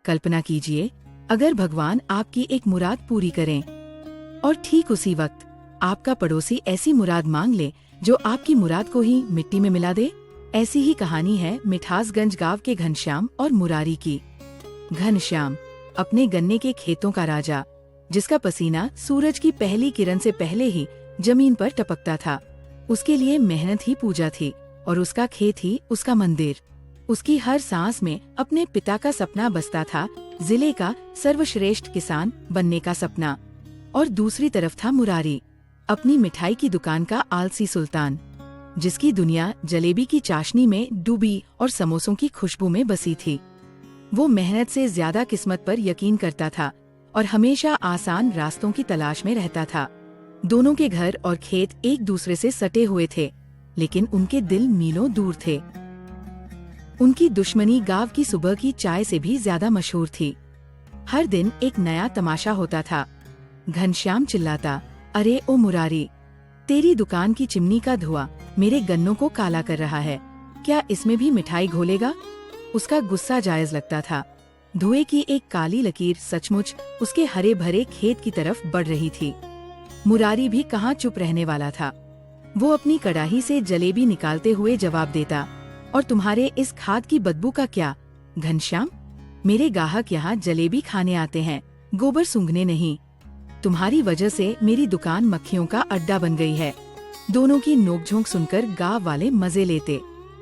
कल्पना कीजिए अगर भगवान आपकी एक मुराद पूरी करें और ठीक उसी वक्त आपका पड़ोसी ऐसी मुराद मांग ले जो आपकी मुराद को ही मिट्टी में मिला दे। ऐसी ही कहानी है मिठासगंज गांव के घनश्याम और मुरारी की। घनश्याम अपने गन्ने के खेतों का राजा, जिसका पसीना सूरज की पहली किरण से पहले ही जमीन पर टपकता था। उसके लिए मेहनत ही पूजा थी और उसका खेत ही उसका मंदिर। उसकी हर सांस में अपने पिता का सपना बसता था, जिले का सर्वश्रेष्ठ किसान बनने का सपना। और दूसरी तरफ था मुरारी, अपनी मिठाई की दुकान का आलसी सुल्तान, जिसकी दुनिया जलेबी की चाशनी में डूबी और समोसों की खुशबू में बसी थी। वो मेहनत से ज्यादा किस्मत पर यकीन करता था और हमेशा आसान रास्तों की तलाश में रहता था। दोनों के घर और खेत एक दूसरे से सटे हुए थे, लेकिन उनके दिल मीलों दूर थे। उनकी दुश्मनी गांव की सुबह की चाय से भी ज्यादा मशहूर थी। हर दिन एक नया तमाशा होता था। घनश्याम चिल्लाता, अरे ओ मुरारी, तेरी दुकान की चिमनी का धुआं मेरे गन्नों को काला कर रहा है, क्या इसमें भी मिठाई घोलेगा? उसका गुस्सा जायज लगता था। धुएं की एक काली लकीर सचमुच उसके हरे भरे खेत की तरफ बढ़ रही थी। मुरारी भी कहाँ चुप रहने वाला था। वो अपनी कड़ाही से जलेबी निकालते हुए जवाब देता, और तुम्हारे इस खाद की बदबू का क्या? घनश्याम, मेरे गाहक यहाँ जलेबी खाने आते हैं, गोबर सूंघने नहीं। तुम्हारी वजह से मेरी दुकान मक्खियों का अड्डा बन गई है। दोनों की नोकझोंक सुनकर गांव वाले मजे लेते।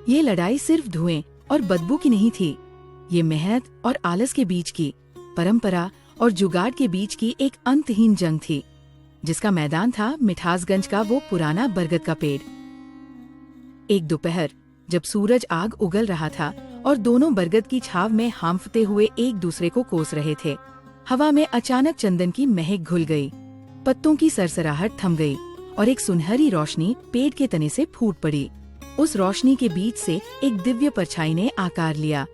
ये लड़ाई सिर्फ धुएं और बदबू की नहीं थी, ये मेहनत और आलस के बीच की, परंपरा और जुगाड़ के बीच की एक अंतहीन जंग थी, जिसका मैदान था मिठासगंज का वो पुराना बरगद का पेड़। एक दोपहर जब सूरज आग उगल रहा था और दोनों बरगद की छाव में हांफते हुए एक दूसरे को कोस रहे थे, हवा में अचानक चंदन की महक घुल गई, पत्तों की सरसराहट थम गई और एक सुनहरी रोशनी पेड़ के तने से फूट पड़ी। उस रोशनी के बीच से एक दिव्य परछाई ने आकार लिया।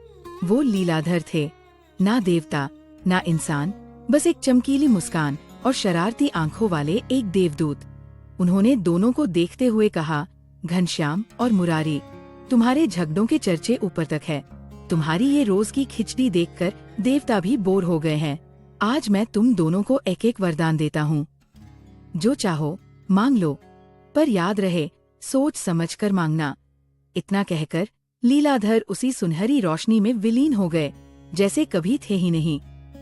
वो लीलाधर थे, ना देवता ना इंसान, बस एक चमकीली मुस्कान और शरारती आंखों वाले एक देवदूत। उन्होंने दोनों को देखते हुए कहा, घनश्याम और मुरारी, तुम्हारे झगड़ों के चर्चे ऊपर तक है। तुम्हारी ये रोज की खिचड़ी देखकर देवता भी बोर हो गए हैं। आज मैं तुम दोनों को एक एक वरदान देता हूँ। जो चाहो मांग लो, पर याद रहे सोच समझ कर मांगना। इतना कहकर लीलाधर उसी सुनहरी रोशनी में विलीन हो गए, जैसे कभी थे ही नहीं।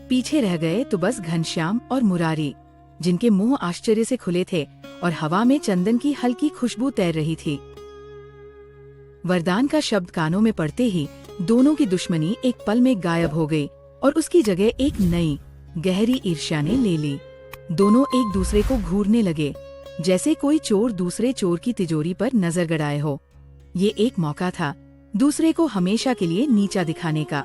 पीछे रह गए तो बस घनश्याम और मुरारी, जिनके मुंह आश्चर्य से खुले थे और हवा में चंदन की हल्की खुशबू तैर रही थी। वरदान का शब्द कानों में पड़ते ही दोनों की दुश्मनी एक पल में गायब हो गई और उसकी जगह एक नई गहरी ईर्ष्या ने ले ली। दोनों एक दूसरे को घूरने लगे, जैसे कोई चोर दूसरे चोर की तिजोरी पर नजर गड़ाए हो। ये एक मौका था दूसरे को हमेशा के लिए नीचा दिखाने का।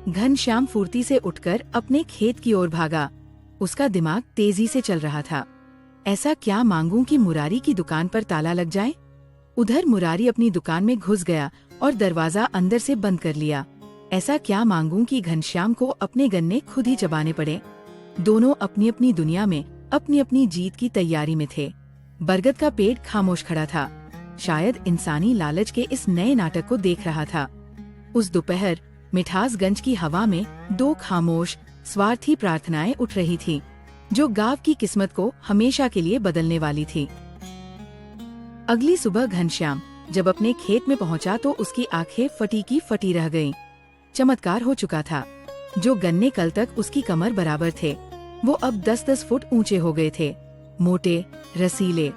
घनश्याम फुर्ती से उठकर अपने खेत की ओर भागा। उसका दिमाग तेजी से चल रहा था। ऐसा क्या मांगूं कि मुरारी की दुकान पर ताला लग जाए? उधर मुरारी अपनी दुकान में घुस गया और दरवाजा अंदर से बंद कर लिया। ऐसा क्या मांगूं कि घनश्याम को अपने गन्ने खुद ही चबाने पड़े? दोनों अपनी अपनी दुनिया में अपनी अपनी जीत की तैयारी में थे। बरगद का पेड़ खामोश खड़ा था, शायद इंसानी लालच के इस नए नाटक को देख रहा था। उस दोपहर मिठासगंज की हवा में दो खामोश स्वार्थी प्रार्थनाएं उठ रही थीं, जो गांव की किस्मत को हमेशा के लिए बदलने वाली थी। अगली सुबह घनश्याम जब अपने खेत में पहुंचा तो उसकी आंखें फटी की फटी रह गईं। चमत्कार हो चुका था। जो गन्ने कल तक उसकी कमर बराबर थे, वो अब 10-10 फुट ऊंचे हो गए थे, मोटे, रसीले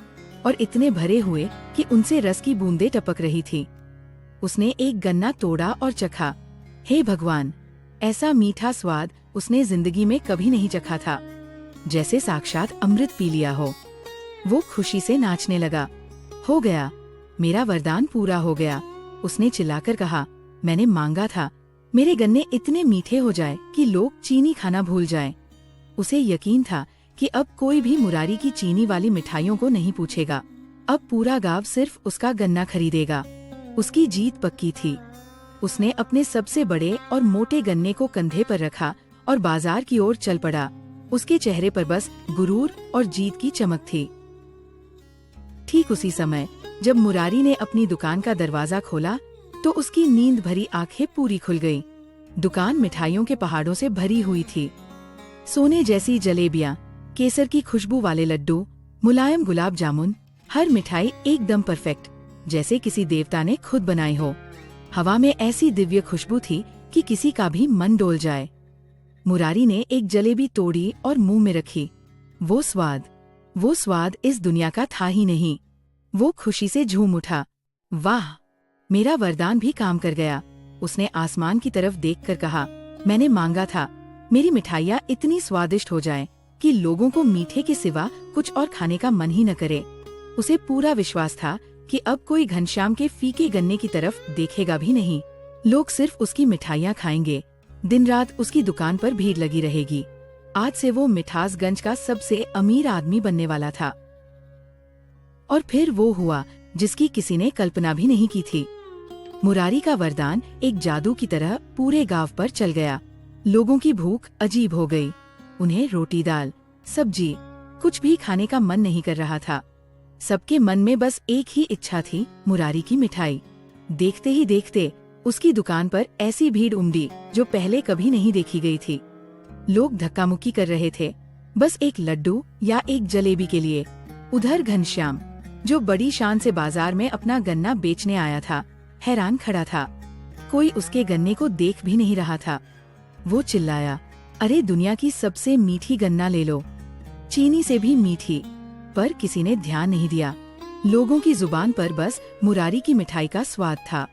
और इतने भरे हुए कि उनसे रस की बूंदें टपक रही थी। उसने एक गन्ना तोड़ा और चखा। हे भगवान, ऐसा मीठा स्वाद उसने जिंदगी में कभी नहीं चखा था, जैसे साक्षात अमृत पी लिया हो। वो खुशी से नाचने लगा। हो गया, मेरा वरदान पूरा हो गया, उसने चिल्लाकर कहा। मैंने मांगा था मेरे गन्ने इतने मीठे हो जाए कि लोग चीनी खाना भूल जाएं। उसे यकीन था कि अब कोई भी मुरारी की चीनी वाली मिठाइयों को नहीं पूछेगा। अब पूरा गांव सिर्फ उसका गन्ना खरीदेगा। उसकी जीत पक्की थी। उसने अपने सबसे बड़े और मोटे गन्ने को कंधे पर रखा और बाजार की ओर चल पड़ा। उसके चेहरे पर बस गुरूर और जीत की चमक थी। ठीक उसी समय जब मुरारी ने अपनी दुकान का दरवाजा खोला तो उसकी नींद भरी आंखें पूरी खुल गईं। दुकान मिठाइयों के पहाड़ों से भरी हुई थी। सोने जैसी जलेबियां, केसर की खुशबू वाले लड्डू, मुलायम गुलाब जामुन, हर मिठाई एकदम परफेक्ट, जैसे किसी देवता ने खुद बनाई हो। हवा में ऐसी दिव्य खुशबू थी कि किसी का भी मन डोल जाए। मुरारी ने एक जलेबी तोड़ी और मुंह में रखी। वो स्वाद इस दुनिया का था ही नहीं। वो खुशी से झूम उठा। वाह, मेरा वरदान भी काम कर गया। उसने आसमान की तरफ देखकर कहा, मैंने मांगा था मेरी मिठाइयाँ इतनी स्वादिष्ट हो जाएं कि लोगों को मीठे के सिवा कुछ और खाने का मन ही न करे। उसे पूरा विश्वास था कि अब कोई घनश्याम के फीके गन्ने की तरफ देखेगा भी नहीं। लोग सिर्फ उसकी मिठाइयाँ खाएंगे। दिन रात उसकी दुकान पर भीड़ लगी रहेगी। आज से वो मिठासगंज का सबसे अमीर आदमी बनने वाला था। और फिर वो हुआ जिसकी किसी ने कल्पना भी नहीं की थी। मुरारी का वरदान एक जादू की तरह पूरे गांव पर चल गया। लोगों की भूख अजीब हो गई। उन्हें रोटी दाल सब्जी कुछ भी खाने का मन नहीं कर रहा था। सबके मन में बस एक ही इच्छा थी, मुरारी की मिठाई। देखते ही देखते उसकी दुकान पर ऐसी भीड़ उमड़ी जो पहले कभी नहीं देखी गई थी। लोग धक्का मुक्की कर रहे थे, बस एक लड्डू या एक जलेबी के लिए। उधर घनश्याम, जो बड़ी शान से बाजार में अपना गन्ना बेचने आया था, हैरान खड़ा था। कोई उसके गन्ने को देख भी नहीं रहा था। वो चिल्लाया, अरे दुनिया की सबसे मीठी गन्ना ले लो, चीनी से भी मीठी। पर किसी ने ध्यान नहीं दिया। लोगों की जुबान पर बस मुरारी की मिठाई का स्वाद था।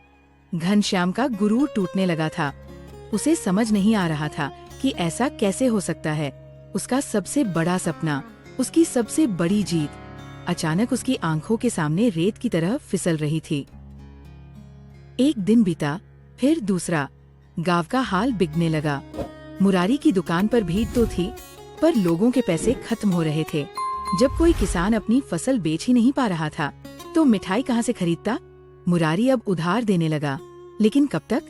घनश्याम का गुरूर टूटने लगा था। उसे समझ नहीं आ रहा था कि ऐसा कैसे हो सकता है। उसका सबसे बड़ा सपना, उसकी सबसे बड़ी जीत, अचानक उसकी आंखों के सामने रेत की तरह फिसल रही थी। एक दिन बीता, फिर दूसरा। गांव का हाल बिगड़ने लगा। मुरारी की दुकान पर भीड़ तो थी, पर लोगों के पैसे खत्म हो रहे थे। जब कोई किसान अपनी फसल बेच ही नहीं पा रहा था, तो मिठाई कहाँ से खरीदता? मुरारी अब उधार देने लगा, लेकिन कब तक?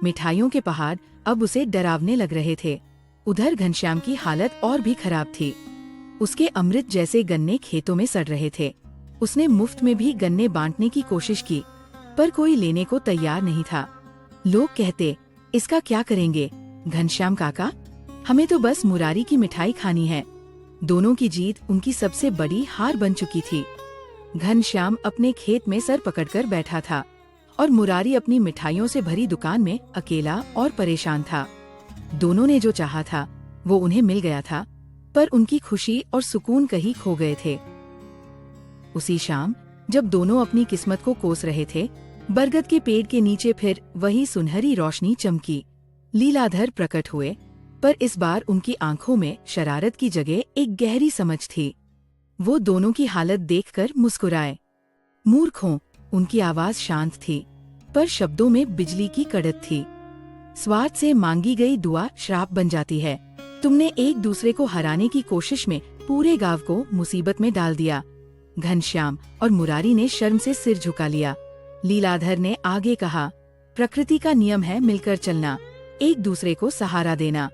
मिठाइयों के पहाड़ अब उसे डरावने लग रहे थे। उधर घनश्याम की हालत और भी खराब थी। उसके अमृत जैसे गन्ने खेतों में सड़ रहे थे। उसने मुफ्त में भी गन्ने बांटने की कोशिश की, पर कोई लेने को तैयार नहीं था। लोग कहते, इसका क्या करेंगे घनश्याम काका, हमें तो बस मुरारी की मिठाई खानी है। दोनों की जीत उनकी सबसे बड़ी हार बन चुकी थी। घनश्याम अपने खेत में सर पकड़कर बैठा था और मुरारी अपनी मिठाइयों से भरी दुकान में अकेला और परेशान था। दोनों ने जो चाहा था वो उन्हें मिल गया था, पर उनकी खुशी और सुकून कहीं खो गए थे। उसी शाम जब दोनों अपनी किस्मत को कोस रहे थे, बरगद के पेड़ के नीचे फिर वही सुनहरी रोशनी चमकी। लीलाधर प्रकट हुए, पर इस बार उनकी आंखों में शरारत की जगह एक गहरी समझ थी। वो दोनों की हालत देखकर मुस्कुराए। मूर्खों, उनकी आवाज शांत थी, पर शब्दों में बिजली की कड़क थी। स्वार्थ से मांगी गई दुआ श्राप बन जाती है। तुमने एक दूसरे को हराने की कोशिश में पूरे गांव को मुसीबत में डाल दिया। घनश्याम और मुरारी ने शर्म से सिर झुका लिया। लीलाधर ने आगे कहा, प्रकृति का नियम है मिलकर चलना, एक दूसरे को सहारा देना।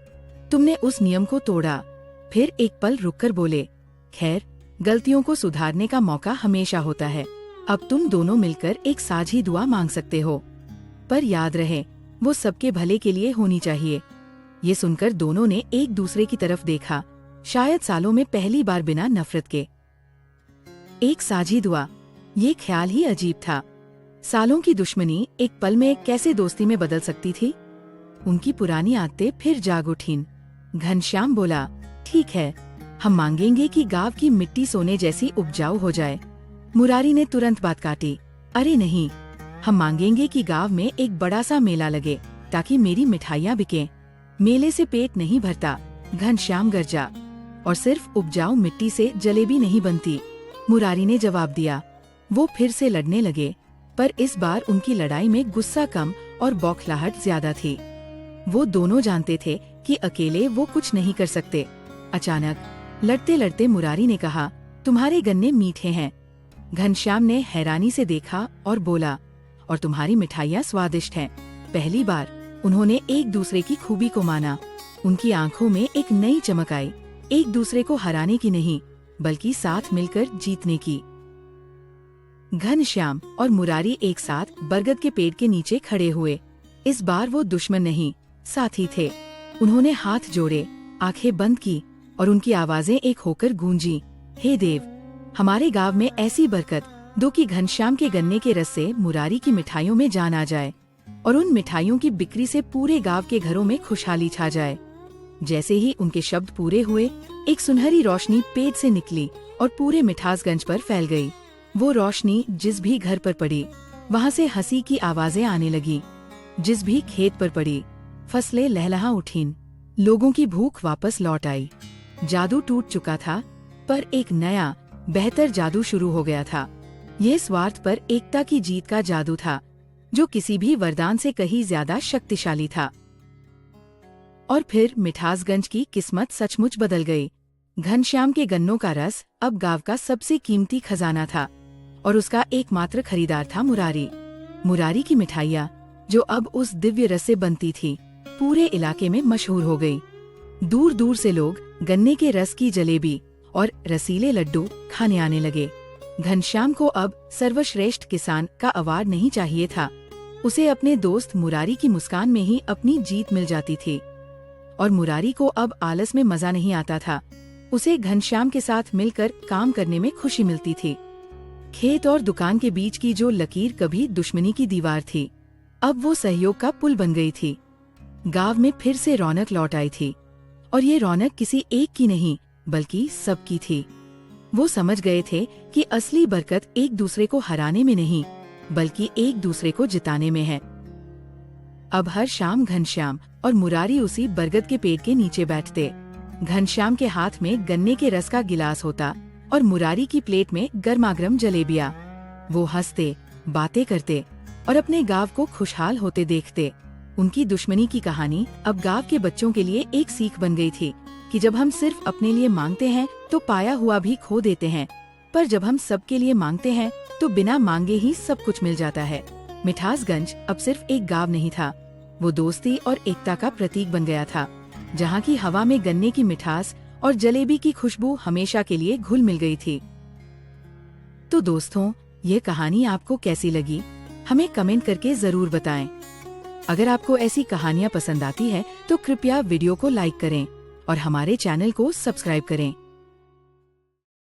तुमने उस नियम को तोड़ा। फिर एक पल रुककर बोले, खैर, गलतियों को सुधारने का मौका हमेशा होता है। अब तुम दोनों मिलकर एक साझी दुआ मांग सकते हो, पर याद रहे वो सबके भले के लिए होनी चाहिए। ये सुनकर दोनों ने एक दूसरे की तरफ देखा, शायद सालों में पहली बार बिना नफरत के। एक साझी दुआ, ये ख्याल ही अजीब था। सालों की दुश्मनी एक पल में कैसे दोस्ती में बदल सकती थी? उनकी पुरानी आदतें फिर जाग उठीं। घनश्याम बोला, ठीक है, हम मांगेंगे कि गांव की मिट्टी सोने जैसी उपजाऊ हो जाए। मुरारी ने तुरंत बात काटी, अरे नहीं, हम मांगेंगे कि गांव में एक बड़ा सा मेला लगे ताकि मेरी मिठाइयाँ बिकें। मेले से पेट नहीं भरता, घनश्याम गरजा, और सिर्फ उपजाऊ मिट्टी से जलेबी नहीं बनती। मुरारी ने जवाब दिया। वो फिर से लड़ने लगे, पर इस बार उनकी लड़ाई में गुस्सा कम और बौखलाहट ज्यादा थी। वो दोनों जानते थे कि अकेले वो कुछ नहीं कर सकते। अचानक लड़ते लड़ते मुरारी ने कहा, तुम्हारे गन्ने मीठे हैं। घनश्याम ने हैरानी से देखा और बोला, और तुम्हारी मिठाइयाँ स्वादिष्ट हैं। पहली बार उन्होंने एक दूसरे की खूबी को माना। उनकी आंखों में एक नई चमक आई, एक दूसरे को हराने की नहीं, बल्कि साथ मिलकर जीतने की। घनश्याम और मुरारी एक साथ बरगद के पेड़ के नीचे खड़े हुए। इस बार वो दुश्मन नहीं, साथी थे। उन्होंने हाथ जोड़े, आंखें बंद की और उनकी आवाजें एक होकर गूंजी, हे देव, हमारे गांव में ऐसी बरकत दो कि घनश्याम के गन्ने के रस से मुरारी की मिठाइयों में जान आ जाए और उन मिठाइयों की बिक्री से पूरे गांव के घरों में खुशहाली छा जाए। जैसे ही उनके शब्द पूरे हुए, एक सुनहरी रोशनी पेट से निकली और पूरे मिठासगंज पर फैल गई। वो रोशनी जिस भी घर पर पड़ी, वहाँ से हंसी की आवाजें आने लगी। जिस भी खेत पर पड़ी, फसलें लहलहा उठीं। लोगों की भूख वापस लौट आई। जादू टूट चुका था, पर एक नया बेहतर जादू शुरू हो गया था। ये स्वार्थ पर एकता की जीत का जादू था, जो किसी भी वरदान से कहीं ज्यादा शक्तिशाली था। और फिर मिठासगंज की किस्मत सचमुच बदल गई। घनश्याम के गन्नों का रस अब गांव का सबसे कीमती खजाना था और उसका एकमात्र खरीदार था मुरारी। मुरारी की मिठाइयाँ, जो अब उस दिव्य रस से बनती थी, पूरे इलाके में मशहूर हो गई। दूर दूर से लोग गन्ने के रस की जलेबी और रसीले लड्डू खाने आने लगे। घनश्याम को अब सर्वश्रेष्ठ किसान का अवार्ड नहीं चाहिए था। उसे अपने दोस्त मुरारी की मुस्कान में ही अपनी जीत मिल जाती थी। और मुरारी को अब आलस में मजा नहीं आता था। उसे घनश्याम के साथ मिलकर काम करने में खुशी मिलती थी। खेत और दुकान के बीच की जो लकीर कभी दुश्मनी की दीवार थी, अब वो सहयोग का पुल बन गई थी। गांव में फिर से रौनक लौट आई थी और ये रौनक किसी एक की नहीं, बल्कि सबकी थी। वो समझ गए थे कि असली बरकत एक दूसरे को हराने में नहीं, बल्कि एक दूसरे को जिताने में है। अब हर शाम घनश्याम और मुरारी उसी बरगद के पेड़ के नीचे बैठते। घनश्याम के हाथ में गन्ने के रस का गिलास होता और मुरारी की प्लेट में गर्मागर्म जलेबियाँ। वो हंसते, बातें करते और अपने गांव को खुशहाल होते देखते। उनकी दुश्मनी की कहानी अब गांव के बच्चों के लिए एक सीख बन गई थी कि जब हम सिर्फ अपने लिए मांगते हैं तो पाया हुआ भी खो देते हैं, पर जब हम सबके लिए मांगते हैं तो बिना मांगे ही सब कुछ मिल जाता है। मिठासगंज अब सिर्फ एक गांव नहीं था, वो दोस्ती और एकता का प्रतीक बन गया था, जहाँ की हवा में गन्ने की मिठास और जलेबी की खुशबू हमेशा के लिए घुल मिल गई थी। तो दोस्तों, ये कहानी आपको कैसी लगी, हमें कमेंट करके जरूर बताएं। अगर आपको ऐसी कहानियाँ पसंद आती है तो कृपया वीडियो को लाइक करें और हमारे चैनल को सब्सक्राइब करें।